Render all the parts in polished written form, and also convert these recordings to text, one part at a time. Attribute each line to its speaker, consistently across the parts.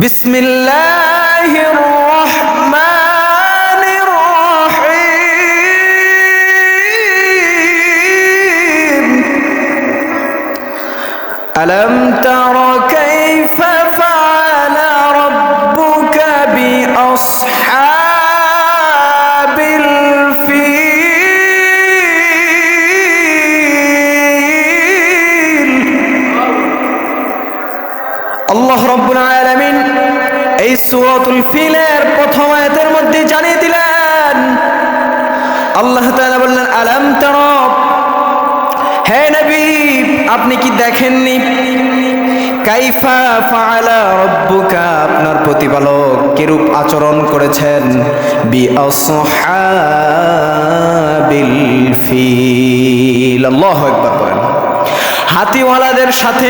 Speaker 1: বিসমিল্লাহির রহমানির রহিম আলম তারা কাইফা ফাআলা রাব্বুকা বিআসহাবিল ফিল। আল্লাহ রাব্বুল আলামিন এই সূরাতুল ফিলের প্রথম আয়াতের মধ্যে জানিয়ে দিলেন, আল্লাহ তাআলা বললেন আলাম তারা, হে নবী আপনি কি দেখেননি, কাইফা ফাআলা রাব্বুকা, আপনার প্রতিপালক কিরূপ আচরণ করেছেন, বিআসহাবিল ফিল। আল্লাহু আকবার বলেন। হাতিওয়ালাদের সাথে,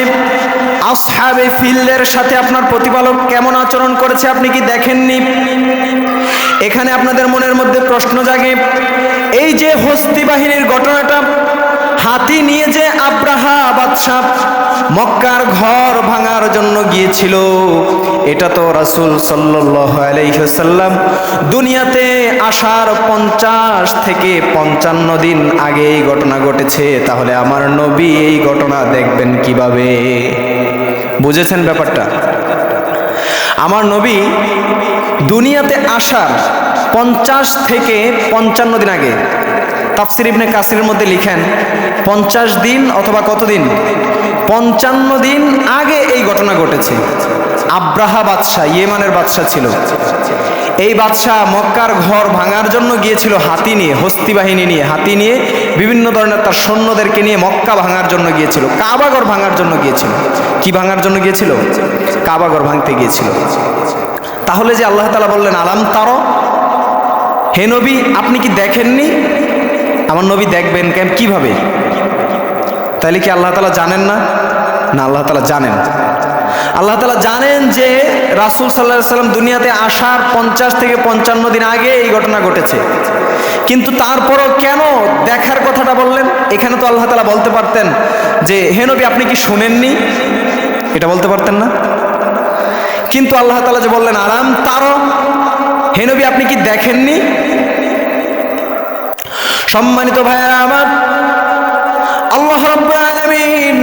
Speaker 1: আসহাবে ফিলদের সাথে আপনার প্রতিপালক কেমন আচরণ করেছে আপনি কি দেখেননি? এখানে আপনাদের মনের মধ্যে প্রশ্ন জাগে, এই যে হস্তি বাহিনীর ঘটনাটা, হাতি নিয়ে যে আব্রাহা বাদশাহ মক্কার ঘর ভাঙার জন্য গিয়েছিল, এটা তো রাসূল সাল্লাল্লাহু আলাইহি ওয়াসাল্লাম দুনিয়াতে আসার 50 থেকে 55 দিন আগে এই ঘটনা ঘটেছে। তাহলে আমার নবী এই ঘটনা দেখবেন কিভাবে? বুঝেছেন ব্যাপারটা? আমার নবী দুনিয়াতে আসার 50 থেকে 55 দিন আগে, তাফসির ইবনে কাসিরের মধ্যে লিখেন 50 দিন অথবা কতদিন, 55 দিন আগে এই ঘটনা ঘটেছে। আব্রাহা বাদশাহ, ইয়েমানের বাদশাহ ছিল। এই বাদশাহ মক্কার ঘর ভাঙার জন্য গিয়েছিল হাতি নিয়ে, হস্তি বাহিনী নিয়ে, হাতি নিয়ে বিভিন্ন ধরনের তার সৈন্যদেরকে নিয়ে মক্কা ভাঙার জন্য গিয়েছিল, কাবাঘর ভাঙার জন্য গিয়েছিল। কি ভাঙার জন্য গিয়েছিল? কাবাঘর ভাঙতে গিয়েছিল। তাহলে যে আল্লাহ তাআলা বললেন আলাম তারা, হে নবী আপনি কি দেখেননি? আমার নবী দেখবেন কেন, কিভাবে? তাহলে কি আল্লাহ তাআলা জানেন না? না, আল্লাহ তাআলা জানেন। আল্লাহ তাআলা জানেন যে রাসূল সাল্লাল্লাহু আলাইহি ওয়াসাল্লাম দুনিয়াতে আসার 50 থেকে 55 দিন আগে এই ঘটনা ঘটেছে, কিন্তু তারপরও কেন দেখার কথাটা বললেন? এখানে তো আল্লাহ তাআলা বলতে পারতেন যে হে নবী আপনি কি শুনেননি, এটা বলতে পারতেন না? কিন্তু আল্লাহ তাআলা যে বললেন আলাম তারা, হে নবী আপনি কি দেখেননি? সম্মানিত ভাইয়েরা আমার, আল্লাহ রাব্বুল আলামিন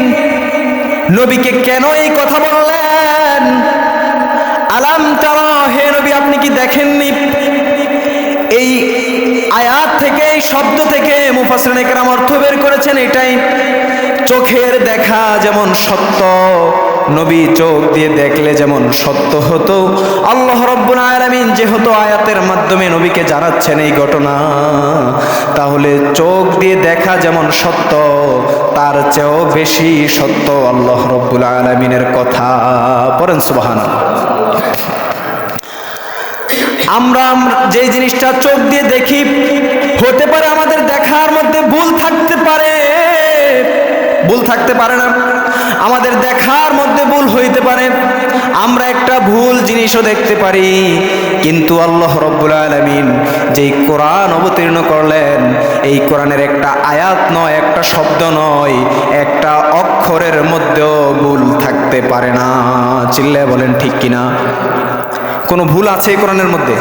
Speaker 1: নবীকে কেন এই কথা বললেন আলাম তারা, হে নবী আপনি কি দেখেননি? এই আয়াত থেকে, এই শব্দ থেকে মুফাসসিরিনে কেরাম অর্থ বের করেছেন এটাই, চোখের দেখা যেমন সত্য, নবী চোখ দিয়ে দেখলে যেমন সত্য হতো, আল্লাহ রাব্বুল আলামিন যেহেতু আয়াতের মাধ্যমে নবীকে জানাচ্ছেন এই ঘটনা, তাহলে চোখ দিয়ে দেখা যেমন সত্য, তার চেয়েও বেশি সত্য আল্লাহ রাব্বুল আলামিনের কথা। পড়েন সুবহানাল্লাহ। আমরা যে জিনিসটা চোখ দিয়ে দেখি, হতে পারে আমাদের দেখার মধ্যে ভুল থাকতে পারে, ভুল থাকতে পারে না, আমাদের দেখার মধ্যে ভুল হইতে পারে, আমরা একটা ভুল জিনিসও দেখতে পারি, কিন্তু আল্লাহ রাব্বুল আলামিন যেই কোরআন অবতীর্ণ করলেন, এই কোরআনের একটা আয়াত নয়, একটা শব্দ নয়, একটা অক্ষরের মধ্যেও ভুল থাকতে পারে না। চিল্লায় বলেন ঠিক কিনা? কোনো ভুল আছে এই কোরআনের মধ্যে?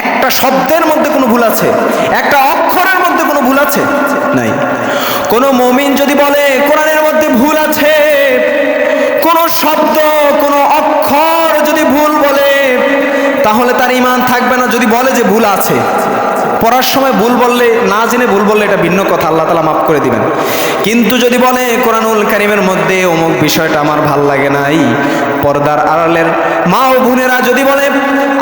Speaker 1: একটা শব্দের মধ্যে কোনো ভুল আছে? একটা অক্ষরের মধ্যে কোনো ভুল আছে? নাই। কোনো মুমিন যদি বলে কোরআনের মধ্যে ভুল আছে, কোনো শব্দ, কোনো অক্ষর যদি ভুল বলে, তাহলে তার ঈমান থাকবে না। যদি বলে যে ভুল আছে, পড়ার সময় ভুল বললে, না জেনে ভুল বললে এটা ভিন্ন কথা, আল্লাহ তাআলা মাফ করে দিবেন। কিন্তু যদি বলে কোরআনুল কারীমের মধ্যে অমুক বিষয়টা আমার ভাল লাগে নাই, পর্দার আড়ালের মা ও বোনেরা যদি বলে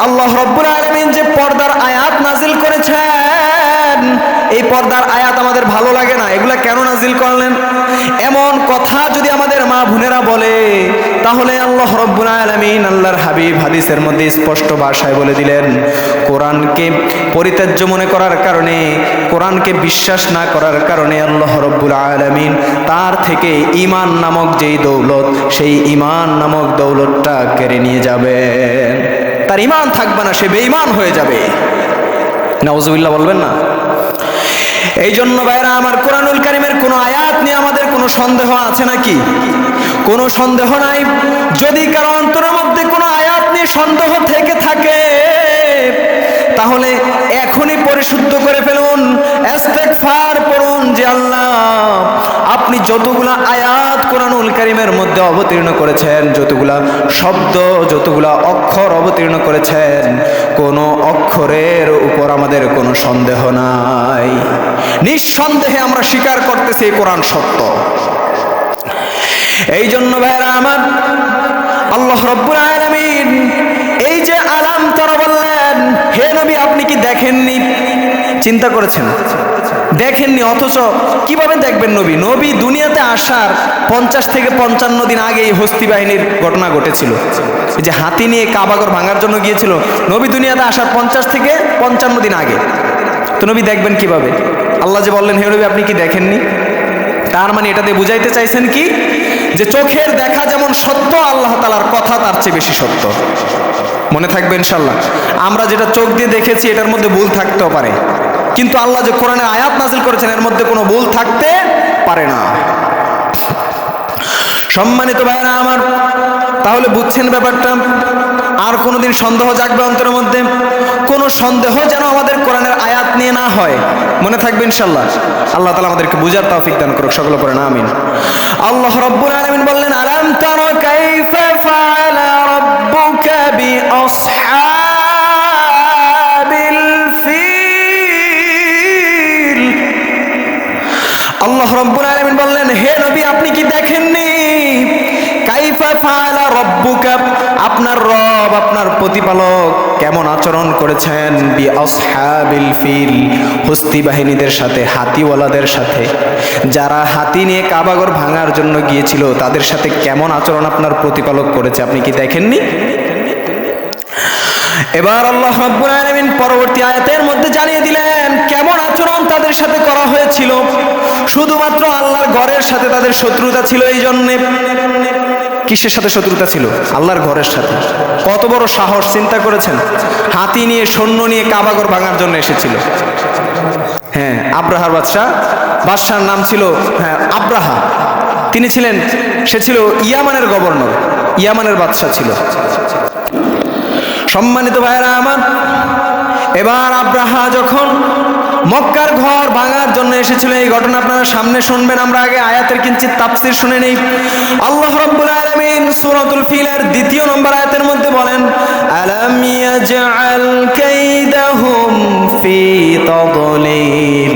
Speaker 1: আল্লাহ রাব্বুল আলামিন যে পর্দার আয়াত নাজিল করেছেন, এই পর্দার আয়াত আমাদের ভালো লাগে না, এগুলা কেন নাজিল করলেন, এমন কথা যদি আমাদের মা বোনেরা বলে, তাহলে আল্লাহ রাব্বুল আলামিন, আল্লাহর হাবিব হাদিসের মধ্যে স্পষ্ট ভাষায় বলে দিলেন, কোরআনকে পরিত্যাজ্য মনে করার কারণে, কোরআনকে বিশ্বাস না করার কারণে আল্লাহ রাব্বুল আলামিন তার থেকে ঈমান নামক যেই দৌলত, সেই ঈমান নামক দৌলতটা কেড়ে নিয়ে যাবেন। তার ঈমান থাকবে না, সে বেঈমান হয়ে যাবে। নাউজুবিল্লাহ বলবেন না? এই জন্য ভাইরা আমার, কোরআনুল কারীমের কোনো আয়াত নিয়ে আমাদের কোনো সন্দেহ আছে নাকি? কোনো সন্দেহ নাই। যদি কারো অন্তরের মধ্যে কোনো আয়াত নিয়ে যদি সন্দেহ থেকে থাকে তাহলে এখনই পরিশুদ্ধ করে ফেলুন, ইস্তেগফার পড়ুন যে আল্লাহ আপনি যতগুলা আয়াত কোরআনুল কারীমের মধ্যে অবতীর্ণ করেছেন, যতগুলা শব্দ, যতগুলা অক্ষর অবতীর্ণ করেছেন, কোনো অক্ষরের উপর আমাদের কোনো সন্দেহ নাই। নিঃসন্দেহে আমরা স্বীকার করতেছি কোরআন সত্য। এই জন্য ভাইরা আমার, আল্লাহ রাব্বুল আলামিন এই যে আলাম তারা বললেন, হে নবী আপনি কি দেখেননি? চিন্তা করেছেন? দেখেননি, অথচ কিভাবে দেখবেন? নবী দুনিয়াতে আসার 50 থেকে 55 দিন আগে এই হস্তি বাহিনীর ঘটনা ঘটেছিল। এই যে হাতি নিয়ে কাবাঘর ভাঙার জন্য গিয়েছিল, নবী দুনিয়াতে আসার 50 থেকে 55 দিন আগে। তো নবী দেখবেন কিভাবে? আল্লাহ যে বললেন হে নবী আপনি কি দেখেননি, তার মানে এটাতে বুঝাইতে চাইছেন কি, যে চোখের দেখা যেমন সত্য, আল্লাহ তাআলার কথা তার চেয়ে বেশি সত্য। মনে থাকবে ইনশাআল্লাহ। আমরা যেটা চোখ দিয়ে দেখেছি এটার মধ্যে ভুল থাকতেও পারে, কিন্তু আল্লাহ যে কোরআনে আয়াত নাযিল করেছেন এর মধ্যে কোনো ভুল থাকতে পারে না। সম্মানিত ভাইরা আমার, তাহলে বুঝছেন ব্যাপারটা? আর কোনোদিন সন্দেহ জাগবে অন্তরের মধ্যে? কোনো সন্দেহ যেন আমাদের কোরআনের আয়াত নিয়ে না হয়। মনে থাকবে ইনশাআল্লাহ। আল্লাহ তাআলা আমাদেরকে বুঝার তৌফিক দান করুক, সকলে পড়েন আমিন। আল্লাহ রাব্বুল আলামিন বললেন, আলাম তারা কাইফা ফাআলা রাব্বুকা বিআসহাবিল ফিল। আল্লাহ রাব্বুল আলামিন বললেন, হে নবী আপনি কি দেখেননি? কাইফা ফাআলা রাব্বুকা, আপনার রব, আপনার প্রতিপালক কেমন আচরণ করেছেন বিআসহাবিল ফিল, হস্তি বাহিনীদের সাথে, হাতিওয়ালাদের সাথে, যারা হাতি নিয়ে কাবাঘর ভাঙার জন্য গিয়েছিল তাদের সাথে কেমন আচরণ আপনার প্রতিপালক করেছে, আপনি কি দেখেননি? এবার আল্লাহ রাব্বুল আলামিন পরবর্তী আয়াতের মধ্যে জানিয়ে দিলেন কেমন আচরণ তাদের সাথে করা হয়েছিল। শুধুমাত্র আল্লাহর ঘরের সাথে তাদের শত্রুতা ছিল। এই জন্যে কিসের সাথে শত্রুতা ছিল? আল্লাহর ঘরের সাথে। কত বড় সাহস, চিন্তা করেছেন? হাতি নিয়ে, সৈন্য নিয়ে কাবাঘর ভাঙার জন্য এসেছিল। হ্যাঁ, আব্রাহার বাদশার নাম ছিল আব্রাহা। তিনি ছিলেন, সে ছিল ইয়ামানের গভর্নর, ইয়ামানের বাদশা ছিল। সম্মানিত ভাইরা আমার, এবার আব্রাহা যখন মক্কার ঘর ভাঙার জন্য এসেছিল, এই ঘটনা আপনারা সামনে শুনবেন। আমরা আগে আয়াতের কিঞ্চিত তাফসীর শুনে নেই। আল্লাহ রাব্বুল আলামিন সূরাতুল ফিলের 2 নম্বর আয়াতের মধ্যে বলেন, আলাম ইয়াজআল কাইদাহুম ফি তাদলিল।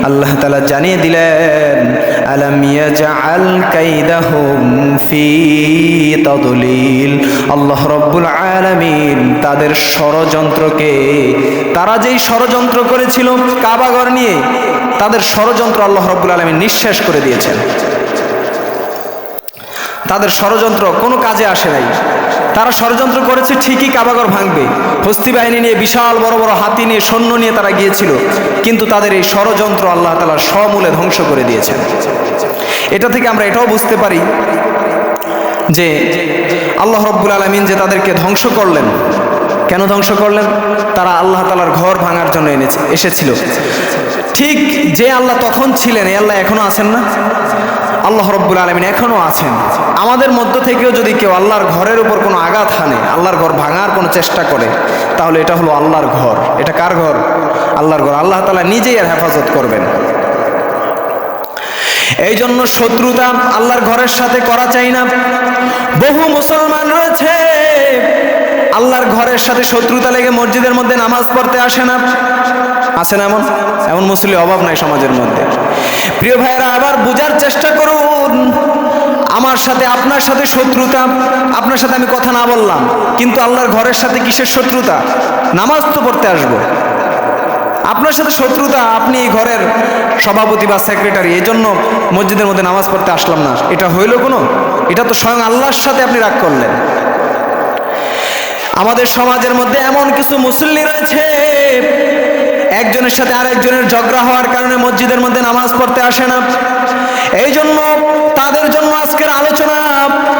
Speaker 1: আল্লাহ তাআলা জানিয়ে দিলেন, আলাম ইয়াজআল কাইদাহুম ফি তাদলিল। আল্লাহ রাব্বুল আলামিন তাদের ষড়যন্ত্রকে, তারা যেই ষড়যন্ত্র করেছিল কাবাঘর নিয়ে, তাদের ষড়যন্ত্র আল্লাহ রাব্বুল আলামিন নিঃশেষ করে দিয়েছেন। তাদের ষড়যন্ত্র কোনো কাজে আসে নাই। তারা ষড়যন্ত্র করেছে ঠিকই, কাবাঘর ভাঙবে, হস্তি বাহিনী নিয়ে, বিশাল বড় বড় হাতি নিয়ে, সৈন্য নিয়ে তারা গিয়েছিল, কিন্তু তাদের এই ষড়যন্ত্র আল্লাহ তাআলা সমূলে ধ্বংস করে দিয়েছেন। এটা থেকে আমরা এটাও বুঝতে পারি যে আল্লাহ রাব্বুল আলামিন যে তাদেরকে ধ্বংস করলেন, কেন ধ্বংস করলেন? তারা আল্লাহ তাআলার ঘর ভাঙার জন্য এসেছিল। ঠিক যে আল্লাহ তখন ছিলেন, এই আল্লাহ এখনো আছেন না? আল্লাহ রাব্বুল আলামিন এখনো আছেন। আমাদের মধ্য থেকেও যদি কেউ আল্লাহর ঘরের উপর কোনো আঘাত হানে, আল্লাহর ঘর ভাঙার কোনো চেষ্টা করে, তাহলে এটা হলো আল্লাহর ঘর। এটা কার ঘর? আল্লাহর ঘর। আল্লাহ তাআলা নিজেই এর হেফাজত করবেন। এই জন্য শত্রুতা আল্লাহর ঘরের সাথে করা চাই না। বহু মুসলমান রয়েছে আল্লাহর ঘরের সাথে শত্রুতা লেগে মসজিদের মধ্যে নামাজ পড়তে আসে না। আছে না এমন মুসল্লি অভাব নাই সমাজের মধ্যে। প্রিয় ভাইয়েরা, আবার বুঝার চেষ্টা করুন, আমার সাথে আপনার সাথে শত্রুতা, আপনার সাথে আমি কথা না বললাম, কিন্তু আল্লাহর ঘরের সাথে কিসের শত্রুতা? নামাজ তো পড়তে আসবো। আপনার সাথে শত্রুতা, আপনি এই ঘরের সভাপতি বা সেক্রেটারি, এই জন্য মসজিদের মধ্যে নামাজ পড়তে আসলাম না, এটা হইল কোনো? এটা তো স্বয়ং আল্লাহর সাথে আপনি রাগ করলেন। আমাদের সমাজের মধ্যে এমন কিছু মুসল্লি রয়েছে, একজনের সাথে আরেকজনের ঝগড়া হওয়ার কারণে মসজিদের মধ্যে নামাজ পড়তে আসে না। এই জন্য তাদের জন্য আজকের আলোচনা,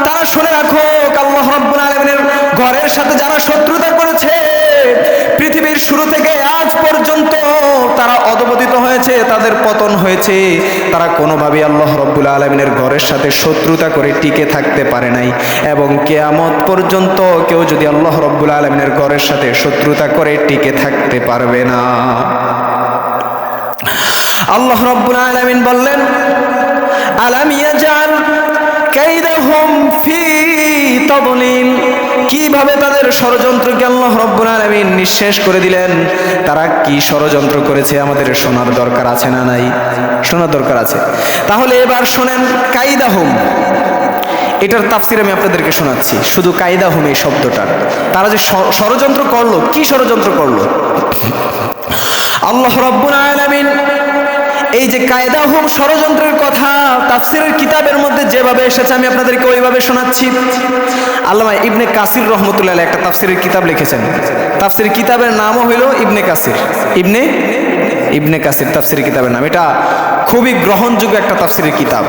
Speaker 1: তারা শুনে রাখো, আল্লাহ রাব্বুল আলামিনের ঘরের সাথে যারা শত্রুতা করেছে, পৃথিবীর শুরু থেকে আজ পর্যন্ত তারা অধপতিত হয়েছে, তাদের পতন হয়েছে। তারা কোনোভাবেই আল্লাহ রাব্বুল আলামিনের ঘরের সাথে শত্রুতা করে টিকে থাকতে পারে নাই। এবং কিয়ামত পর্যন্ত কেউ যদি আল্লাহ রাব্বুল আলামিনের ঘরের সাথে শত্রুতা করে টিকে থাকতে পারবে না। আল্লাহ রাব্বুল আলামিন বললেন, আলাম ইয়াজআল কাইদাহুম ফি তাদলিল, কিভাবে তাদের ষড়যন্ত্রকে আল্লাহ রাব্বুল আলামিন নিঃশেষ করে দিলেন। তারা কি ষড়যন্ত্র করেছে আমাদের শোনার দরকার আছে না নাই? শোনার দরকার আছে। তাহলে এবার শোনেন, কাইদাহুম এটার তাফসীর আমি আপনাদেরকে শোনাচ্ছি। শুধু কাইদাহুম এই শব্দটার, তারা যে ষড়যন্ত্র করলো, কি ষড়যন্ত্র করলো? আল্লাহ রাব্বুল আলামিন এই যে কায়দাহুম ষড়যন্ত্রের কথা তাফসীরের কিতাবের মধ্যে যেভাবে এসেছে আমি আপনাদেরকে ওইভাবে শোনাচ্ছি। আল্লামা ইবনে কাসির রহমতুল্লাহ আলাইহি একটা তাফসীরের কিতাব লিখেছেন। তাফসীরের কিতাবের নামও হলো ইবনে কাসির। ইবনে কাসির তাফসীরের কিতাবের নাম। এটা খুবই গ্রহণযোগ্য একটা তাফসীরের কিতাব।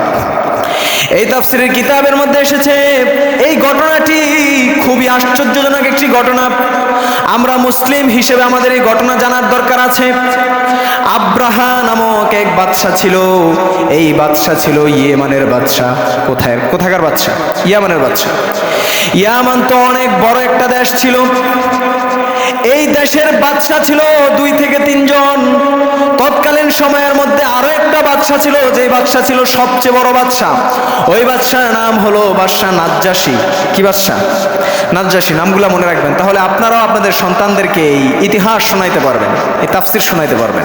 Speaker 1: এই তাফসীরের কিতাবের মধ্যে এসেছে এই ঘটনাটি খুবই আশ্চর্যজনক একটি ঘটনা। আমরা মুসলিম হিসেবে আমাদের এই ঘটনা জানার দরকার আছে। আব্রাহা নামক এক বাদশা ছিল। এই বাদশা ছিল ইয়েমানের বাদশা। কোথাকার বাদশা? ইয়ামানের বাদশা। ইয়ামান তো অনেক বড় একটা দেশ ছিল। এই দেশের বাদশা ছিল 2 থেকে 3 জন। তৎকালীন সময়ের মধ্যে আরো একটা বাদশা ছিল, যে বাদশা ছিল সবচেয়ে বড় বাদশা। ওই বাদশার নাম হলো বাদশা নাজ্জাশী। কি বাদশা? নাজ্জাশী। নামগুলা মনে রাখবেন, তাহলে আপনারাও আপনাদের সন্তানদেরকে এই ইতিহাস শোনাইতে পারবেন, এই তাফসীর শোনাইতে পারবেন।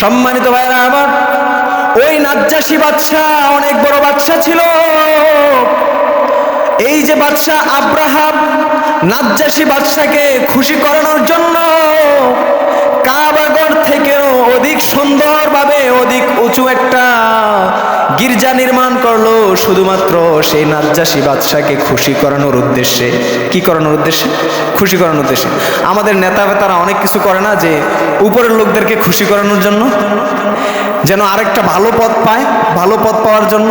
Speaker 1: সম্মানিত ভাইরা আমার, ওই নাজ্জাশী বাদশা অনেক বড় বাদশা ছিল। এই যে বাদশা আব্রাহা নাজ্জাশী বাদশাকে খুশি করানোর জন্য কাবাগর থেকেও অধিক সুন্দরভাবে অধিক উঁচু একটা গির্জা নির্মাণ করলো, শুধুমাত্র সেই নাজ্জাশী বাদশাকে খুশি করানোর উদ্দেশ্যে। কি করানোর উদ্দেশ্যে? খুশি করানোর উদ্দেশ্যে। আমাদের নেতা ফেতারা অনেক কিছু করে না, যে উপরের লোকদেরকে খুশি করানোর জন্য, যেন আরেকটা ভালো পদ পায়, ভালো পদ পাওয়ার জন্য।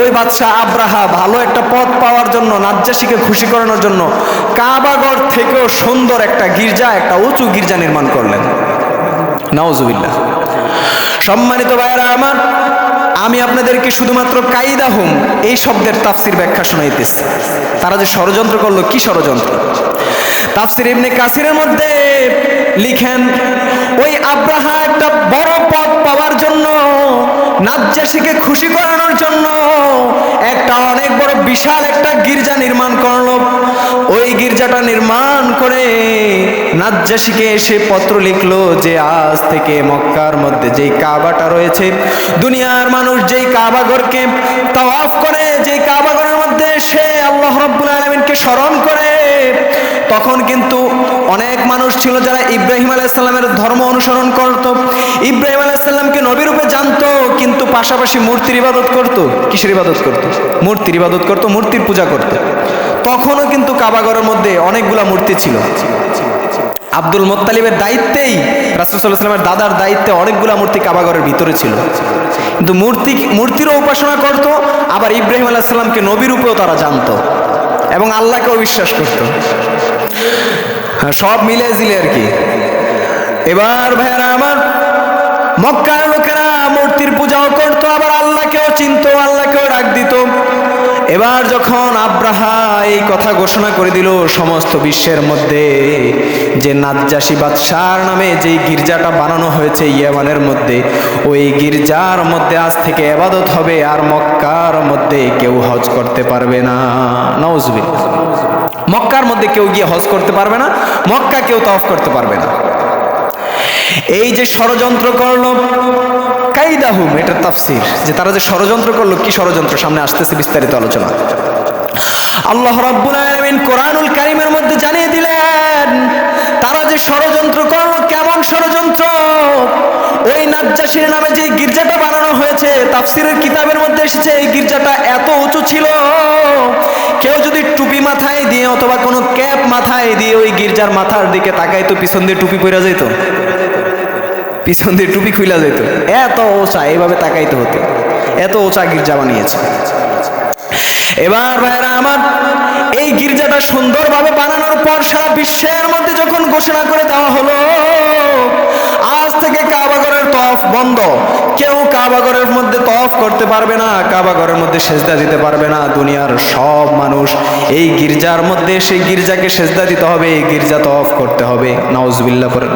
Speaker 1: ওই বাদশা আব্রাহা ভালো একটা পদ পাওয়ার জন্য, নাজ্জাশীকে খুশি করানোর জন্য কাবাগর থেকেও সুন্দর একটা গির্জা, একটা উঁচু গির্জা নির্মাণ করলেন। নাউজুবিল্লাহ। সম্মানিত ভাইরা আমার, আমি আপনাদেরকে শুধুমাত্র কাইদাহুম এই শব্দের তাফসীর ব্যাখ্যা শোনাইতেছি। তারা যে ষড়যন্ত্র করলো, কি ষড়যন্ত্র? তাফসীর ইবনে কাসিরের মধ্যে লিখেন, ওই আব্রাহা একটা বড় পদ পাওয়ার জন্য, নাজ্জাশীকে খুশি করানোর জন্য একটা অনেক বড় বিশাল একটা গির্জা নির্মাণ করলো। ওই গির্জাটা নির্মাণ করে নাজ্জাশীকে এসে পত্র লিখলো যে আজ থেকে মক্কার মধ্যে যেই কাবাটা রয়েছে, দুনিয়ার মানুষ যেই কাবাঘরকে তাওয়াফ করে, যেই কাবাঘরের মধ্যে সে আল্লাহ রাব্বুল আলামিনকে স্মরণ করে, তখন কিন্তু অনেক মানুষ ছিল যারা ইব্রাহিম আলাইহিস সালামের ধর্ম অনুসরণ করত, ইব্রাহিম আলাইহিস সালামকে নবী রূপে জানতো, কিন্তু পাশাপাশি মূর্তির ইবাদত করত। কিসের ইবাদত করত? মূর্তির ইবাদত করত, মূর্তির পূজা করত। তখনও কিন্তু কাবাঘরের মধ্যে অনেকগুলা মূর্তি ছিল। আব্দুল মুত্তালিবের দায়িত্বেই, রাসূল সাল্লাল্লাহু আলাইহি ওয়াসাল্লামের দাদার দায়িত্বে অনেকগুলা মূর্তি কাবাঘরের ভিতরে ছিল। কিন্তু মূর্তিরও উপাসনা করত, আবার ইব্রাহিম আলাইহিস সালামকে নবী রূপেও তারা জানতো এবং আল্লাহকেও বিশ্বাস করত। সব মিলে জিলে আর কি। এবার ভাইয়ারা আমার, মক্কার লোকেরা মূর্তির পূজাও করতো, আবার আল্লাহকেও চিনতো, আল্লাহকেও ডাক দিত। এবার যখন আব্রাহা এই কথা ঘোষণা করে দিল সমস্ত বিশ্বের মধ্যে যে নাজ্জাশী বাদশার নামে যেই গির্জাটা বানানো হয়েছে ইয়ামানের মধ্যে, ওই গির্জার মধ্যে আজ থেকে ইবাদত হবে, আর মক্কার মধ্যে কেউ হজ করতে পারবে না। নাউজুবিল্লাহ। মক্কার মধ্যে কেউ গিয়ে হজ করতে পারবে না, মক্কা কেউ তাওয়াফ করতে পারবে না। এই যে ষড়যন্ত্র করলো, কাইদাহুম এটার তাফসীর, যে তারা যে ষড়যন্ত্র করলো, কি ষড়যন্ত্র সামনে আসতেছে বিস্তারিত আলোচনা। আল্লাহ রাব্বুল আলামিন কোরআনুল কারীমের মধ্যে জানিয়ে দিলেন তারা যে ষড়যন্ত্র করলো, কেমন ষড়যন্ত্র। ওই নাজ্জাশীর নামে যে গির্জাটা বানানো হয়েছে, তাফসীরের কিতাবের মধ্যে এসেছে এই গির্জাটা এত উঁচু ছিল, কেউ যদি টুপি মাথায় দিয়ে অথবা কোনো ক্যাপ মাথায় দিয়ে ওই গির্জার মাথার দিকে তাকাইতো, পিছন দিয়ে টুপি পইরা যেত, পিছন দিয়ে টুপি খুইলা যেত। এত উঁচা, এইভাবে তাকাইতে হতো, এত উঁচা গির্জা বানিয়েছে। এবার ভাইরা আমার, এই গির্জাটা সুন্দরভাবে বানানোর পর সারা বিশ্বের মধ্যে যখন ঘোষণা করে দেওয়া হলো আজ বন্ধ, কেউ কাবা ঘরের মধ্যে তওয়াফ করতে পারবে না, কাবা ঘরের মধ্যে সেজদা দিতে পারবে না। দুনিয়ার সব মানুষ এই গির্জার মধ্যে সেই গির্জাকে সেজদা দিতে হবে, এই গির্জা তওয়াফ করতে হবে। নাউজুবিল্লাহ পড়েন।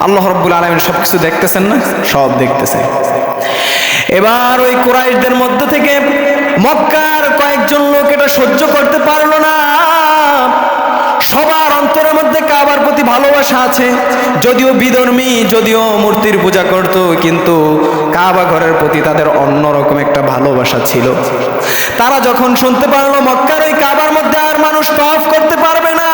Speaker 1: আল্লাহ রাব্বুল আলামিন সবকিছু দেখতেছেন না? সব দেখতেছে। এবার ওই কুরাইশদের মধ্য থেকে মক্কার কয়েকজন লোক এটা সহ্য করতে পারলো না। সবার অন্তরের মধ্যে কাবার প্রতি ভালোবাসা আছে, যদিও বিধর্মী, যদিও মূর্তির পূজা করত, কিন্তু কাবা ঘরের প্রতি তাদের অন্যরকম একটা ভালোবাসা ছিল। তারা যখন শুনতে পারলো মক্কার ওই কাবার মধ্যে আর মানুষ তওয়াফ করতে পারবে না,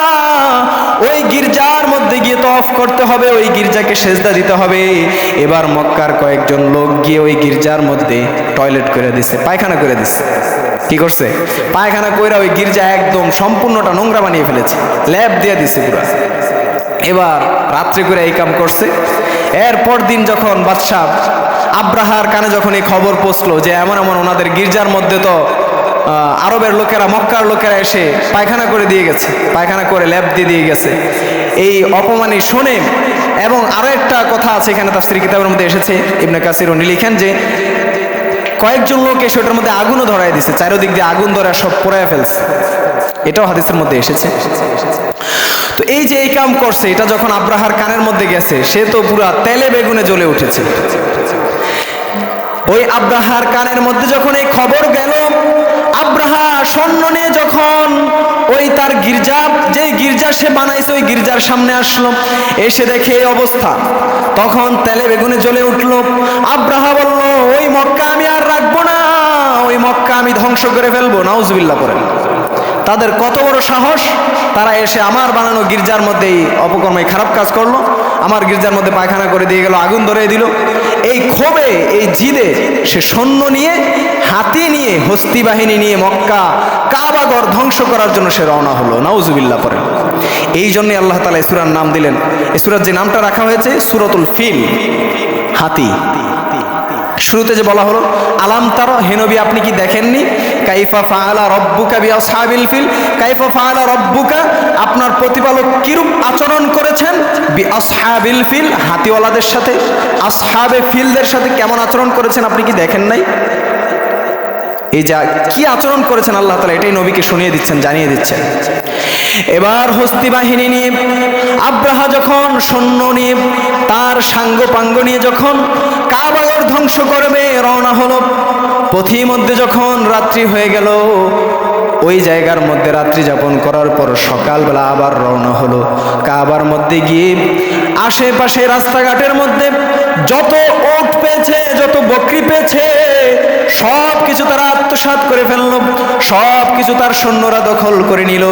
Speaker 1: ওই গির্জার মধ্যে গিয়ে তওয়াফ করতে হবে, ওই গির্জাকে সেজদা দিতে হবে, এবার মক্কার কয়েকজন লোক গিয়ে ওই গির্জার মধ্যে টয়লেট করে দিছে, পায়খানা করে দিছে। কি করছে? পায়খানা কইরা ওই গির্জা একদম সম্পূর্ণটা নোংরা বানিয়ে ফেলেছে, ল্যাব দিয়ে দিছে পুরো। এবার রাত্রে করে এই কাম করছে। এরপর দিন যখন বাদশাহ আব্রাহার কানে যখন এই খবর পৌঁছলো যে এমন এমন ওনাদের গির্জার মধ্যে তো আরবের লোকেরা, মক্কার লোকেরা এসে পায়খানা করে দিয়ে গেছে, পায়খানা করে ল্যাব দিয়ে গেছে, এই অপমানি শোনে। এবং আরো একটা কথা আছে এখানে তাফসীর কিতাবের মধ্যে এসেছে, ইবনে কাসির উনি লিখেন যে কয়েকজন লোক এসে ওটার মধ্যে আগুনও ধরায় দিছে, চারিদিক দিয়ে আগুন ধরা সব পোড়ায় ফেলছে, এটাও হাদিসের মধ্যে এসেছে। তো এই যে এই কাম করছে, এটা যখন আব্রাহার কানের মধ্যে গেছে, সে তো পুরা তেলে বেগুনে জ্বলে উঠেছে। ওই আব্রাহার কানের মধ্যে যখন এই খবর গেল, আব্রাহা সৈন্য নিয়ে যখন ওই তার গির্জা, যে গির্জা সে বানাইছে ওই গির্জার সামনে আসলো, এসে দেখে এই অবস্থা, তখন তেলে বেগুনে জ্বলে উঠলো। আব্রাহা বলল, ওই মক্কা আমি আর রাখবো না, ওই মক্কা আমি ধ্বংস করে ফেলবো। নাউজুবিল্লাহ পড়েন। তাদের কত বড় সাহস, তারা এসে আমার বানানো গির্জার মধ্যেই অপকর্মে খারাপ কাজ করলো, আমার গির্জার মধ্যে পায়খানা করে দিয়ে গেল, আগুন ধরে দিল। এই ক্ষোভে, এই জিদে সে সৈন্য নিয়ে, হাতি নিয়ে, হস্তি বাহিনী নিয়ে মক্কা কাবাঘর ধ্বংস করার জন্য সে রওনা হলো। নাউজুবিল্লাহ পড়েন। এই জন্যই আল্লাহ তাআলা এই সূরার নাম দিলেন, এই সূরার যে নামটা রাখা হয়েছে সূরাতুল ফিল, হাতি। শুরুতে যে বলা হলো আলাম তারা, হে নবী আপনি কি দেখেননি, কাইফা ফাআলা রাব্বুকা বিআসহাবিল ফিল, কাইফা ফাআলা রাব্বুকা, আপনার প্রতিপালক কিরূপ আচরণ করেছেন, বিআসহাবিল ফিল, হাতিওয়ালাদের সাথে, আসহাবে ফিলদের সাথে কেমন আচরণ করেছেন আপনি কি দেখেন নাই? এই যা কি আচরণ করেছেন আল্লাহ তাআলা এটাই নবীকে শুনিয়ে দিচ্ছেন, জানিয়ে দিচ্ছেন। এবার হস্তি বাহিনী নিয়ে আব্রাহা যখন সৈন্য নিয়ে, তার সাঙ্গ পাঙ্গ নিয়ে যখন কাবাঘর ধ্বংস করবে রওনা হলো, পথির মধ্যে যখন রাত্রি হয়ে গেল, ওই জায়গার মধ্যে রাত্রি যাপন করার পর সকালবেলা আবার রওনা হলো। কাবার মধ্যে গিয়ে আশেপাশে রাস্তাঘাটের মধ্যে যত ওট পেয়েছে, যত বকরি পেয়েছে, সব কিছু তারা আত্মসাৎ করে ফেললো, সব কিছু তার সৈন্যরা দখল করে নিল।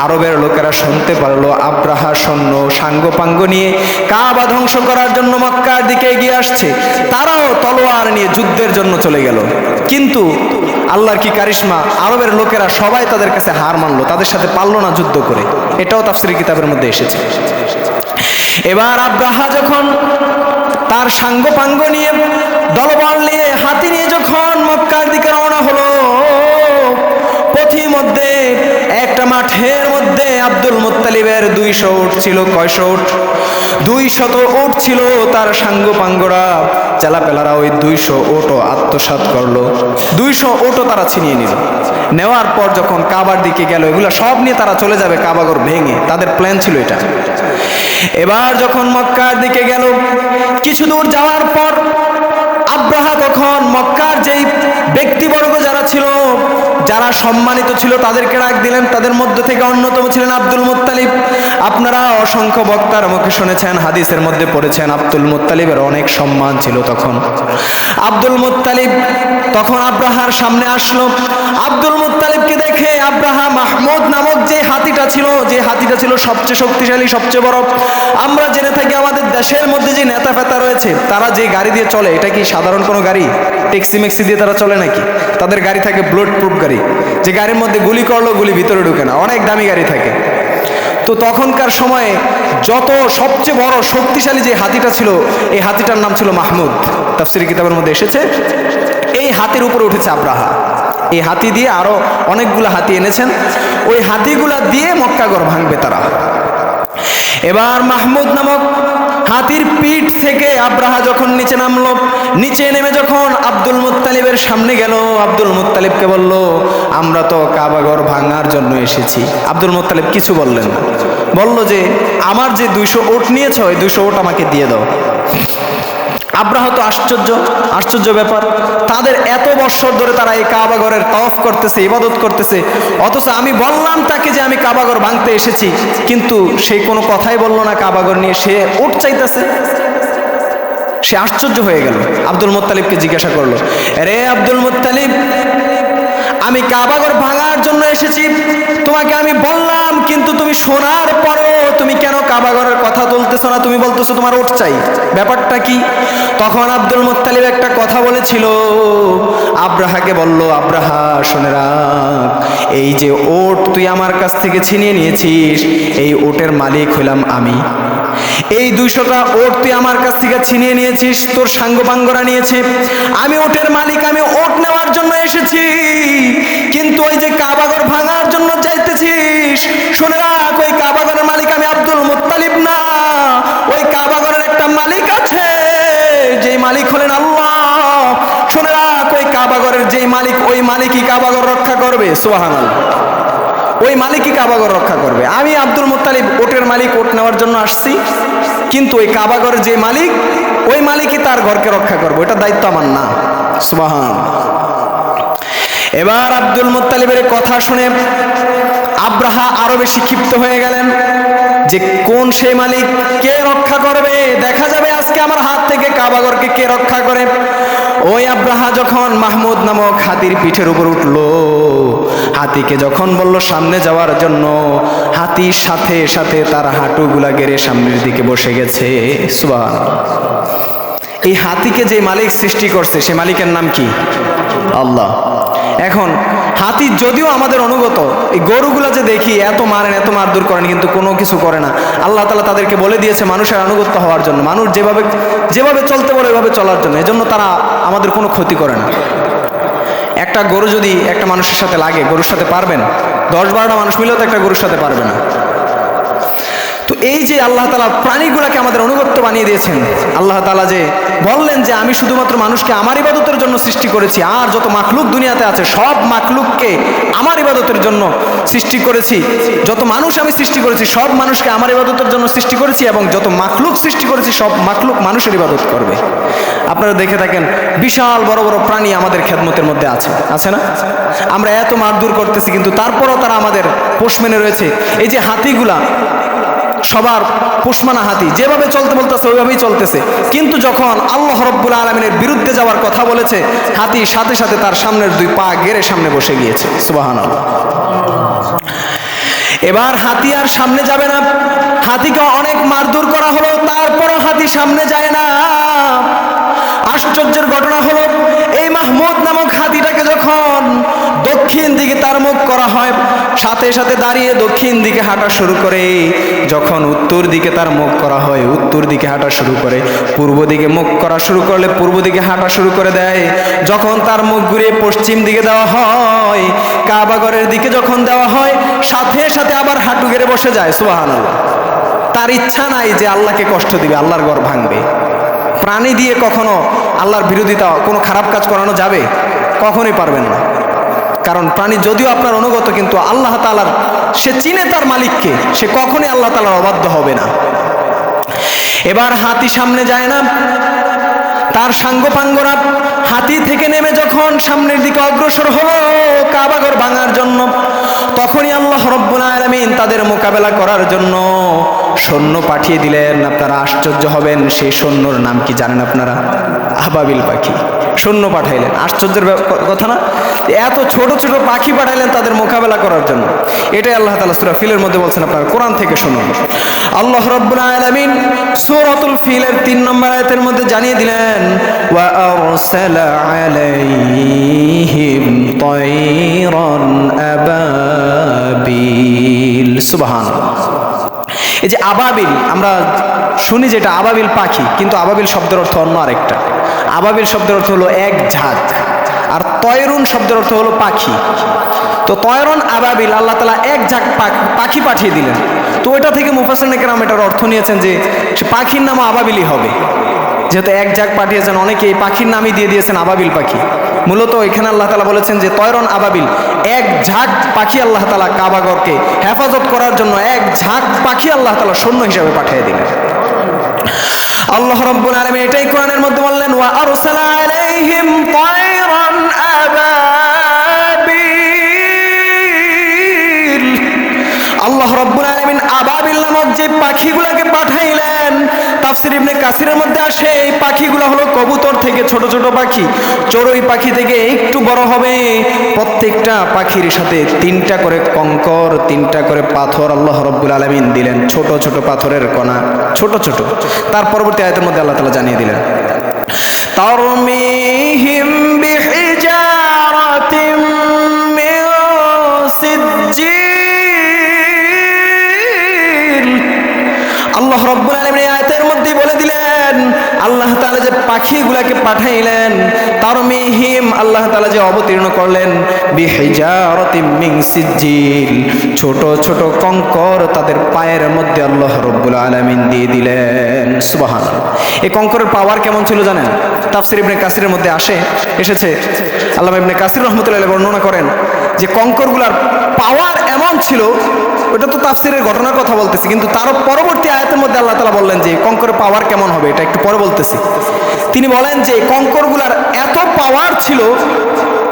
Speaker 1: আরবের লোকেরা শুনতে পারলো আব্রাহা সৈন্য সাঙ্গ পাঙ্গ নিয়ে কাবা ধ্বংস করার জন্য মক্কার দিকে এগিয়ে আসছে, তারাও তলোয়ার নিয়ে যুদ্ধের জন্য চলে গেল। কিন্তু আল্লাহর কি কারিশমা, আরবের লোকেরা সবাই তাদের কাছে হার মানলো, তাদের সাথে পারলো না যুদ্ধ করে, এটাও তাফসীর কিতাবের মধ্যে এসেছে। এবার আব্রাহা যখন তার সাঙ্গ পাঙ্গ নিয়ে, দলবল নিয়ে, হাতি নিয়ে যখন মক্কার দিকে রওনা হলো, পথির মধ্যে একটা মাঠের মধ্যে আব্দুল মুত্তালিবের 200 উট ছিল। কয়শো উট? 200 উট ছিল। তার সাঙ্গ পাঙ্গরা চেলাপেলারা ওই 200 উটও আত্মসাৎ করলো, 200 উটও তারা ছিনিয়ে নিল। নেওয়ার পর যখন কাবার দিকে গেল, এগুলো সব নিয়ে তারা চলে যাবে কাবাঘর ভেঙে, তাদের প্ল্যান ছিল এটা। এবার যখন মক্কার দিকে গেল, কিছু দূর যাওয়ার পর আব্রাহা তখন মক্কার যেই ব্যক্তিবর্গ যারা ছিল, যারা সম্মানিত ছিল, তাদেরকে ডাক দিলেন। তাদের মধ্যে থেকে অন্যতম ছিলেন আব্দুল মুত্তালিব। আপনারা অসংখ্য বক্তার মুখে শুনেছেন, হাদিসের মধ্যে পড়েছেন, আব্দুল মুত্তালিবের অনেক সম্মান ছিল তখন। আব্দুল মুত্তালিব তখন আব্রাহার সামনে আসলো। আব্দুল মুত্তালিবকে দেখে আব্রাহা মাহমুদ নামক যে হাতিটা ছিল সবচেয়ে শক্তিশালী, সবচেয়ে বড়। আমরা জেনে থাকি আমাদের দেশের মধ্যে যে নেতা ফেতা রয়েছে, তারা যে গাড়ি দিয়ে চলে, এটা কি সাধারণ কোনো গাড়ি? ট্যাক্সি ম্যাক্সি দিয়ে তারা চলে নাকি? তাদের গাড়ি থাকে বুলেট প্রুফ গাড়ি, যে গাড়ির মধ্যে গুলি করলেও গুলি ভিতরে ঢুকে না, অনেক দামি গাড়ি থাকে। তো তখনকার সময়ে যত সবচেয়ে বড় শক্তিশালী যে হাতিটা ছিল, এই হাতিটার নাম ছিল মাহমুদ। তাফসীর কিতাবের মধ্যে এসেছে। এই হাতির উপরে উঠেছে আব্রাহা। এই হাতি দিয়ে আরো অনেকগুলো হাতি এনেছেন, ওই হাতিগুলা দিয়ে মক্কাঘর ভাঙবে তারা। এবার মাহমুদ নামক হাতির পিঠ থেকে আব্রাহা যখন নিচে নামলো, নিচে নেমে যখন আব্দুল মুত্তালিবের সামনে গেল, আব্দুল মুত্তালিবকে বলল, আমরা তো কাবাঘর ভাঙার জন্য এসেছি। আব্দুল মুত্তালিব কিছু বললেন না, বলল যে আমার যে 200 উট নিয়েছ, ওই 200 উট আমাকে দিয়ে দাও। আব্রাহা তো আশ্চর্য ব্যাপার, তাদের এত বছর ধরে তারা এই কাবাঘরের তাওয়াফ করতেছে, ইবাদত করতেছে, অথচ আমি বললাম তাকে যে আমি কাবাঘর ভাঙতে এসেছি, কিন্তু সে কোনো কথাই বললো না কাবাঘর নিয়ে, সে উট চাইতেছে। সে আশ্চর্য হয়ে গেল, আব্দুল মুত্তালিবকে জিজ্ঞাসা করলো, রে আব্দুল মুত্তালিব, আমি কাবাঘর ভাঙার জন্য এসেছি, তোমাকে আমি বললাম, কিন্তু তুমি শোনার পরও তুমি কেন কাবাঘরের কথা তুলতেছো না? তুমি বলতেছো তোমার উট চাই, ব্যাপারটা কি? তখন আব্দুল মুত্তালিব একটা কথা বলেছিল, আব্রাহাকে বলল, আব্রাহা শুনে রাখ, এই যে উট তুই আমার কাছ থেকে ছিনিয়ে নিয়েছিস, এই উটের মালিক হলাম আমি। এই 200টা উট তুই আমার কাছ থেকে ছিনিয়ে নিয়েছিস, তোর সাঙ্গপাঙ্গরা নিয়েছে, আমি উটের মালিক, আমি উট নেওয়ার জন্য এসেছি। কিন্তু ওই যে কাবাঘর ভাঙার জন্য যাইতেছিস, শুনে রাখ, ওই কাবাঘরের মালিক আমি আব্দুল মুত্তালিব না, ওই কাবাঘরের একটা মালিক আছে, যেই মালিক হলেন আল্লাহ। শুনে রাখ, ওই কাবাঘরের যেই মালিক, ওই মালিকই কাবাঘর রক্ষা করবে। সুবহানাল্লাহ, ওই মালিকই কাবাঘর রক্ষা করবে। আমি আব্দুল মুত্তালিব ওটের মালিক, ওট নেওয়ার জন্য আসছি, কিন্তু ওই কাবাঘরের যে মালিক, ওই মালিকই তার ঘরকে রক্ষা করবে, ওটার দায়িত্ব আমার না। সুবহানাল্লাহ। এবার আব্দুল মুত্তালিবের কথা শুনে আব্রাহা আরো বেশি ক্ষিপ্ত হয়ে গেলেন, যে কোন সেই মালিক, কে রক্ষা করবে, দেখা যাবে আজকে আমার হাত থেকে কাবাঘরকে কে রক্ষা করে। ওই আব্রাহা যখন মাহমুদ নামক হাতির পিঠের উপর উঠলো, হাতিকে যখন বলল সামনে যাওয়ার জন্য, হাতির সাথে সাথে তার হাঁটুগুলা গেড়ে সামনের দিকে বসে গেছে। সুবহানাল্লাহ। এই হাতিকে যে মালিক সৃষ্টি করছে, সে মালিকের নাম কি? আল্লাহ। এখন হাতি যদিও আমাদের অনুগত, এই গরুগুলা যে দেখি এত মারেন, এত মারধর করেন, কিন্তু কোনো কিছু করে না। আল্লাহ তাআলা তাদেরকে বলে দিয়েছে মানুষের আনুগত্য হওয়ার জন্য, মানুষ যেভাবে চলতে বলে ওইভাবে চলার জন্য, এজন্য তারা আমাদের কোনো ক্ষতি করে না। একটা গরু যদি একটা মানুষের সাথে লাগে, গরুর সাথে পারবেন? 10-12টা মানুষ মিলেও তো একটা গরুর সাথে পারবে না। তো এই যে আল্লাহ তাআলা প্রাণীগুলাকে আমাদের অনুগত্য বানিয়ে দিয়েছেন, আল্লাহ তাআলা যে বললেন যে আমি শুধুমাত্র মানুষকে আমার ইবাদতের জন্য সৃষ্টি করেছি, আর যত মাখলুক দুনিয়াতে আছে সব মাখলুককে আমার ইবাদতের জন্য সৃষ্টি করেছি, যত মানুষ আমি সৃষ্টি করেছি সব মানুষকে আমার ইবাদতের জন্য সৃষ্টি করেছি, এবং যত মাখলুক সৃষ্টি করেছি সব মাখলুক মানুষের ইবাদত করবে। আপনারা দেখে থাকেন বিশাল বড় বড় প্রাণী আমাদের খেদমতের মধ্যে আছে না? আমরা এত মারধর করতেছি, কিন্তু তারপরও তারা আমাদের পোষ মেনে রয়েছে। এই যে হাতিগুলা, সবার পোষমানা হাতি, যেভাবে চলতে বলতেছে ওইভাবেই চলতেছে, কিন্তু যখন আল্লাহ রাব্বুল আলামিনের বিরুদ্ধে যাওয়ার কথা বলেছে, হাতি সাথে সাথে তার সামনের 2 পা গেড়ে সামনে বসে গিয়েছে। সুবহানাল্লাহ। এবার হাতি আর সামনে যাবে না, হাতিকে অনেক মারধর করা হলো, তারপরও হাতি সামনে যায় না। আশ্চর্যের ঘটনা হলো, এই মাহমুদ নামক হাতিটাকে যখন দক্ষিণ দিকে তার মুখ করা হয়, সাথে সাথে দাঁড়িয়ে দক্ষিণ দিকে হাঁটা শুরু করে। যখন উত্তর দিকে তার মুখ করা হয়, উত্তর দিকে হাঁটা শুরু করে। পূর্ব দিকে মুখ করা শুরু করলে পূর্ব দিকে হাঁটা শুরু করে দেয়। যখন তার মুখ ঘুরিয়ে পশ্চিম দিকে দেওয়া হয়, কাবাঘরের দিকে যখন দেওয়া হয়, সাথে সাথে আবার হাঁটু গেড়ে বসে যায়। সুবহানাল্লাহ। তার ইচ্ছা নাই যে আল্লাহকে কষ্ট দিবে, আল্লাহর ঘর ভাঙবে। প্রাণী দিয়ে কখনো আল্লাহর বিরোধিতা, কোনো খারাপ কাজ করানো যাবে? কখনোই পারবেন না। কারণ প্রাণী যদিও আপনার অনুগত, কিন্তু আল্লাহ তাআলার, সে চিনে তার মালিককে, সে কখনোই আল্লাহ তাআলার অবাধ্য হবে না। এবার হাতি সামনে যায় না, তার সাঙ্গপাঙ্গরা হাতি থেকে নেমে যখন সামনের দিকে অগ্রসর হলো কাবাঘর ভাঙার জন্য, তখনই আল্লাহ রাব্বুল আলামিন তাদের মোকাবেলা করার জন্য সৈন্য পাঠিয়ে দিলেন। আপনারা আশ্চর্য হবেন, সেই সৈন্যর নাম কি জানেন আপনারা? আবাবিল পাখি সৈন্য পাঠাইলেন। আশ্চর্যের কথা না? এত ছোট ছোট পাখি পাঠাইলেন তাদের মোকাবেলা করার জন্য। এটাই আল্লাহ তাআলা সূরা ফিলের মধ্যে বলছেন, আপনারা কোরআন থেকে শুনুন। আল্লাহ রাব্বুল আলামিন সূরাতুল ফিলের 3 নম্বর আয়াতের মধ্যে জানিয়ে দিলেন, ওয়া আরসালা আলাইহিম তায়রান আবাবিল। সুবহানাল্লাহ। এই যে আবাবিল, আমরা শুনি যেটা আবাবিল পাখি, কিন্তু আবাবিল শব্দের অর্থ অন্য আরেকটা। আবাবিল শব্দের অর্থ হলো এক ঝাঁক, আর তয়রুন শব্দের অর্থ হলো পাখি। তো তয়রন আবাবিল, আল্লাহ তাআলা এক ঝাঁক পাখি পাঠিয়ে দিলেন। তো ওইটা থেকে মুফাসসিরিন কেরাম এটার অর্থ নিয়েছেন যে পাখির নামও আবাবিলই হবে, যেহেতু এক ঝাঁক পাঠিয়েছেন, অনেকে এই পাখির নামই দিয়ে দিয়েছেন আবাবিল পাখি। মূলত এখানে আল্লাহ তাআলা বলেছেন যে তয়রন আবাবিল, এক ঝাঁক পাখি আল্লাহ তাআলা কাবাগরকে হেফাজত করার জন্য এক ঝাঁক পাখি আল্লাহ তাআলা সৈন্য হিসাবে পাঠিয়ে দিলেন। আল্লাহ রাব্বুল আলামিন এটাই কোরআনের মধ্যে বললেন, ওয়া আরসালা আলাইহিম তায়রান আবাবিল। আল্লাহ রাব্বুল আলামিন আবাবিল নামক যে পাখিগুলোকে পাঠাইলেন, তাফসীর ইবনে কাসিরের মধ্যে আসে এই পাখিগুলো হলো কবুতর থেকে ছোট ছোট পাখি, চড়ুই পাখি থেকে একটু বড় হবে। প্রত্যেকটা পাখির সাথে 3টা করে কঙ্কর, 3টা করে পাথর আল্লাহ রাব্বুল আলামিন দিলেন, ছোট ছোট পাথরের কণা, ছোট ছোট। তার পরবর্তী আয়াতের মধ্যে আল্লাহ তাআলা জানিয়ে দিলেন, তারমিহিম বিহিজারাতিম মিন সিজ্জিল। আল্লাহ রাব্বুল আলামিন এই আয়াতের মধ্যে বলে দিলেন আল্লাহ তাআলা যে পাখিগুলোকে পাঠাইলেন, তারমিহিম আল্লাহ তাআলা যে অবতীর্ণ করলেন, বিহিজারাতিম মিন সিজ্জিল, ছোট ছোট কঙ্কর তাদের পায়ের মধ্যে আল্লাহ রাব্বুল আলামিন দিয়ে দিলেন। সুবহানাল্লাহ। এই কঙ্করের পাওয়ার কেমন ছিল জানেন? তাফসীর ইবনে কাসিরের মধ্যে এসেছে, আল্লামা ইবনে কাসির রাহমাতুল্লাহ আলাইহি বর্ণনা করেন যে কঙ্করগুলোর পাওয়ার এমন ছিল, ওটা তো তাফসীরের ঘটনার কথা বলতেছি, কিন্তু তার পরবর্তী আয়াতের মধ্যে আল্লাহ তাআলা বললেন যে কঙ্করের পাওয়ার কেমন হবে এটা একটু পরে বলতেছি। তিনি বলেন যে কঙ্করগুলার এত পাওয়ার ছিল,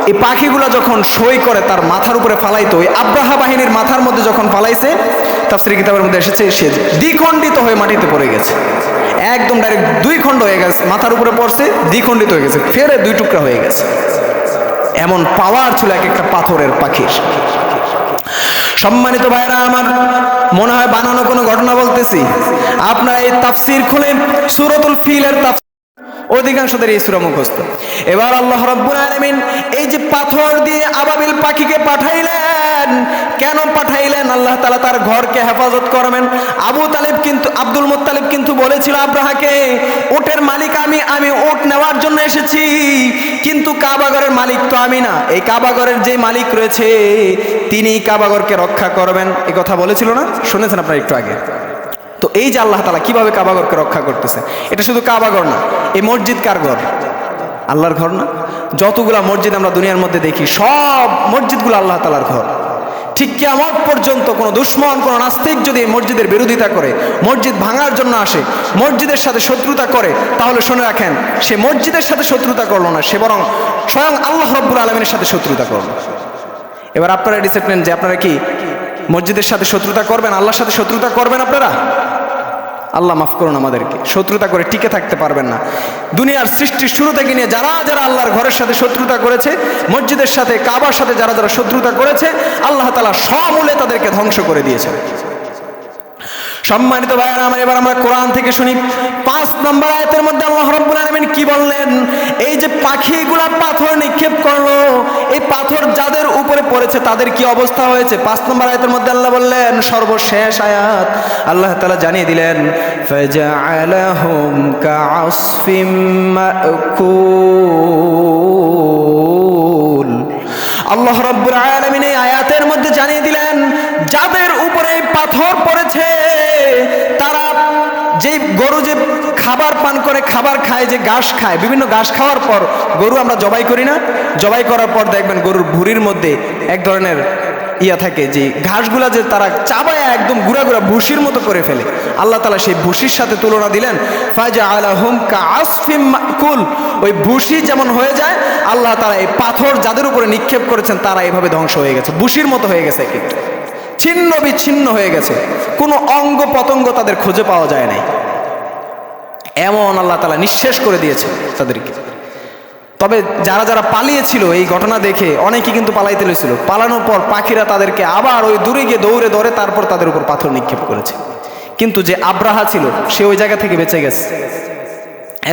Speaker 1: এই পাখিগুলো যখন সই করে তার মাথার উপরে ফালাইতো, ওই আব্রাহা বাহিনীর মাথার মধ্যে যখন ফালাইছে, তাফসীরের কিতাবের মধ্যে এসেছে সে দ্বিখণ্ডিত হয়ে মাটিতে পড়ে গেছে, একদম ডাইরেক্ট 2 খণ্ড হয়ে গেছে, মাথার উপরে পড়ছে, দ্বিখণ্ডিত হয়ে গেছে, ফেরে 2 টুকরা হয়ে গেছে। এমন পাওয়ার ছিল এক একটা পাথরের পাখির। সম্মানিত ভাইরা আমার, মনে হয় বানানো কোনো ঘটনা বলতেছি। আপনারা এই তাফসীর খুলে সূরাতুল ফিলের তাফসীর, অধিকাংশদের এই সূরা মুখস্থ। এবার আল্লাহ রাব্বুল আলামিন এই যে পাথর দিয়ে আবাবিল পাখিকে পাঠাইলেন, কেন পাঠাইলেন? আল্লাহ তাআলা তার ঘরকে হেফাজত করবেন। আব্দুল মুত্তালিব কিন্তু বলেছিল আব্রাহাকে, ওটের মালিক আমি ওট নেওয়ার জন্য এসেছি, কিন্তু কাবাগরের মালিক তো আমি না, এই কাবাগরের যে মালিক রয়েছে তিনি কাবাগরকে রক্ষা করবেন, এই কথা বলেছিল না? শুনেছেন আপনারা একটু আগে। তো এই যে আল্লাহ তাআলা কিভাবে কাবাগরকে রক্ষা করতেছে, এটা শুধু কাবাগর না, এই মসজিদ কার ঘর? আল্লাহর ঘর না? যতগুলা মসজিদ আমরা দুনিয়ার মধ্যে দেখি, সব মসজিদগুলো আল্লাহ তাআলার ঘর। ঠিক কিয়ামত পর্যন্ত কোনো দুশমন, কোনো নাস্তিক যদি মসজিদের বিরোধিতা করে, মসজিদ ভাঙার জন্য আসে, মসজিদের সাথে শত্রুতা করে, তাহলে শুনে রাখেন সে মসজিদের সাথে শত্রুতা করলো না, সে বরং স্বয়ং আল্লাহ রাব্বুল আলামিনের সাথে শত্রুতা করলো। এবার আপনারা ডিসাইড করেন যে আপনারা কি মসজিদের সাথে শত্রুতা করবেন, আল্লাহর সাথে শত্রুতা করবেন? আপনারা, আল্লাহ মাফ করুন আমাদেরকে, শত্রুতা করে টিকে থাকতে পারবেন না। দুনিয়ার সৃষ্টির শুরু থেকে নিয়ে যারা যারা আল্লাহর ঘরের সাথে শত্রুতা করেছে, মসজিদের সাথে, কাবার সাথে যারা যারা শত্রুতা করেছে, আল্লাহ তাআলা সমূলে তাদেরকে ধ্বংস করে দিয়েছে। সম্মানিত ভাইরা আমার, এবার আমরা কোরআন থেকে শুনি 5 নম্বর আয়াতের মধ্যে আল্লাহ রাব্বুল আলামিন কি বললেন? এই যে পাখিগুলা পাথর নিক্ষেপ করলো, এই পাথর যাদের উপরে পড়েছে তাদের কি অবস্থা হয়েছে? 5 নম্বর আয়াতের মধ্যে আল্লাহ বললেন, সর্বশেষ আয়াত আল্লাহ তাআলা জানিয়ে দিলেন, ফাজআলাহুম কাআসফিম মাকুল। আল্লাহ রাব্বুল আলামিন এই আয়াতের মধ্যে জানিয়ে দিলেন, যাদের উপরে পাথর পড়েছে তারা, যে গরু যে খাবার পান করে, খাবার খায়, যে ঘাস খায়, বিভিন্ন ঘাস খাওয়ার পর গরু আমরা জবাই করি না, জবাই করার পর দেখবেন গরুর ভুঁড়ির মধ্যে এক ধরনের থাকে, যে ঘাসগুলা যে তারা চাবায় একদম গুঁড়া গুঁড়া ভুসির মতো করে ফেলে, আল্লাহ তাআলা সেই ভুসির সাথে তুলনা দিলেন, ফাজআলাহুম কাআসফিম মাকুল। ওই ভুসি যেমন হয়ে যায়, আল্লাহ তাআলা এই পাথর যাদের উপরে নিক্ষেপ করেছেন তারা এইভাবে ধ্বংস হয়ে গেছে, ভুসির মতো হয়ে গেছে, কিন্তু ছিন্ন বিচ্ছিন্ন হয়ে গেছে, কোনো অঙ্গ পতঙ্গ তাদের খুঁজে পাওয়া যায় নাই, এমন আল্লাহ তাআলা নিঃশেষ করে দিয়েছে তাদেরকে। তবে যারা যারা পালিয়েছিল এই ঘটনা দেখে অনেকেই কিন্তু পালাইতে লেছিল, পালানোর পর পাখিরা তাদেরকে আবার ওই দূরে গিয়ে দৌড়ে ধরে তারপর তাদের উপর পাথর নিক্ষেপ করেছে, কিন্তু যে আব্রাহা ছিল সে ওই জায়গা থেকে বেঁচে গেছে।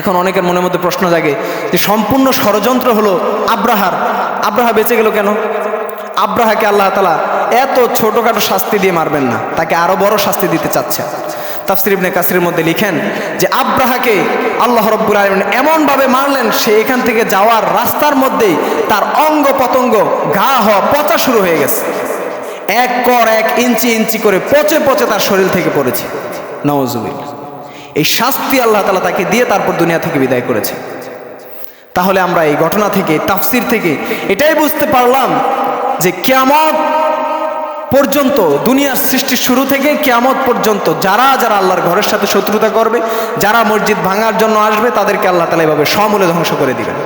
Speaker 1: এখন অনেকের মনের মধ্যে প্রশ্ন জাগে যে সম্পূর্ণ ষড়যন্ত্র হলো আব্রাহা বেঁচে গেল কেন? আব্রাহাকে আল্লাহ তাআলা এত ছোটখাটো শাস্তি দিয়ে মারবেন না, তাকে আরো বড় শাস্তি দিতে চাচ্ছে। তাফসীর ইবনে কাসিরের মধ্যে লিখেন যে আব্রাহাকে আল্লাহ রাব্বুল আলামিন এমনভাবে মারলেন, সে এখান থেকে যাওয়ার রাস্তার মধ্যেই তার অঙ্গ পতঙ্গ ঘা হওয়া পচা শুরু হয়ে গেছে। এক কর এক ইঞ্চি ইঞ্চি করে পচে পচে তার শরীর থেকে পড়েছে। নাউজুবিল্লাহ। এই শাস্তি আল্লাহ তাআলা তাকে দিয়ে তারপর দুনিয়া থেকে বিদায় করেছে। তাহলে আমরা এই ঘটনা থেকে, তাফসীর থেকে এটাই বুঝতে পারলাম যে কিয়ামত পর্যন্ত, দুনিয়ার সৃষ্টির শুরু থেকে কিয়ামত পর্যন্ত যারা যারা আল্লাহর ঘরের সাথে শত্রুতা করবে, যারা মসজিদ ভাঙার জন্য আসবে, তাদেরকে আল্লাহ তাআলা এভাবে সমূলে ধ্বংস করে দিবেন।